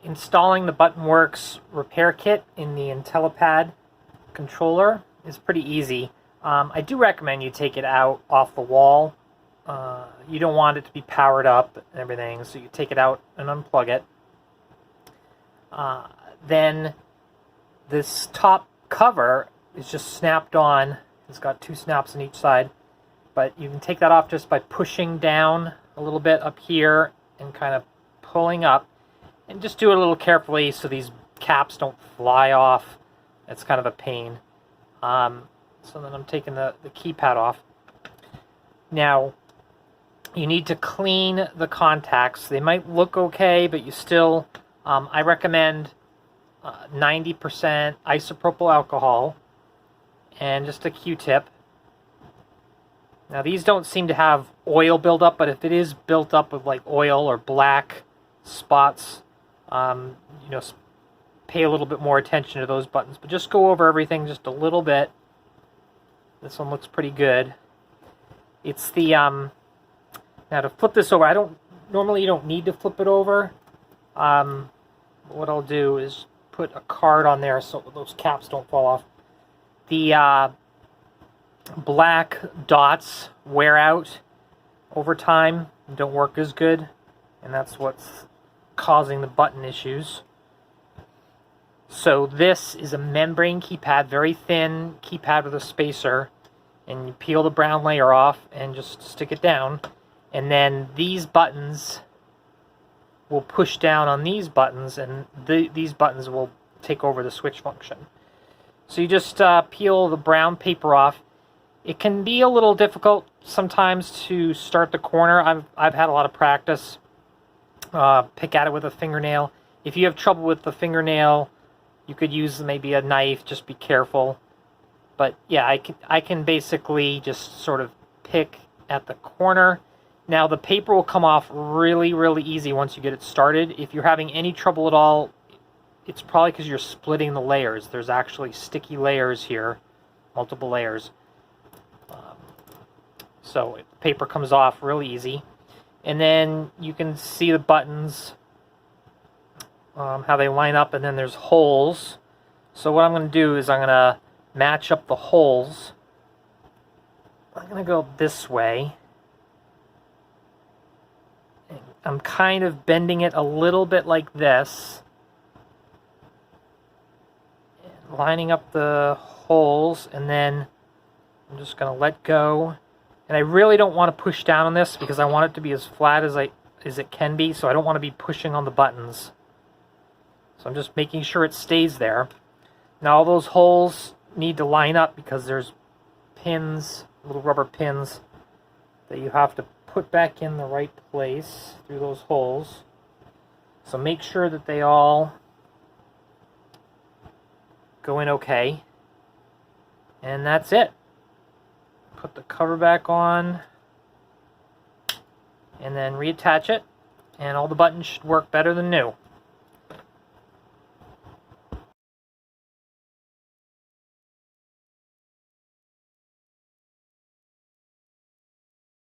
installing the ButtonWorx repair kit in the IntelliPad controller is pretty easy. I do recommend you take it out off the wall. You don't want it to be powered up and everything, so you take it out and unplug it. Then this top cover is just snapped on. It's got 2 snaps on each side, but you can take that off just by pushing down a little bit up here and kind of pulling up, and just do it a little carefully so these caps don't fly off. It's kind of a pain. So then I'm taking the keypad off. Now, you need to clean the contacts. They might look okay, but you still, I recommend 90% isopropyl alcohol and just a Q-tip. Now these don't seem to have oil buildup, but if it is built up with like oil or black spots, you know, pay a little bit more attention to those buttons. But just go over everything just a little bit. This one looks pretty good. It's the now to flip this over, normally you don't need to flip it over. What I'll do is put a card on there so those caps don't fall off. The black dots wear out over time and don't work as good, and that's what's causing the button issues. So this is a membrane keypad, very thin keypad with a spacer, and you peel the brown layer off and just stick it down, and then these buttons will push down on these buttons, and these buttons will take over the switch function. So you just peel the brown paper off. It can be a little difficult sometimes to start the corner. I've had a lot of practice. Pick at it with a fingernail. If you have trouble with the fingernail, you could use maybe a knife. Just be careful. But yeah, I can basically just sort of pick at the corner. Now the paper will come off really, really easy once you get it started. If you're having any trouble at all, it's probably because you're splitting the layers. There's actually sticky layers here, multiple layers. So the paper comes off really easy. And then you can see the buttons, how they line up, and then there's holes. So what I'm going to do is I'm going to match up the holes. I'm going to go this way. I'm kind of bending it a little bit like this, lining up the holes, and then I'm just going to let go. And I really don't want to push down on this because I want it to be as flat as it can be, so I don't want to be pushing on the buttons. So I'm just making sure it stays there. Now all those holes need to line up because there's pins, little rubber pins, that you have to put back in the right place through those holes. So make sure that they all go in okay. And that's it. Put the cover back on and then reattach it, and all the buttons should work better than new.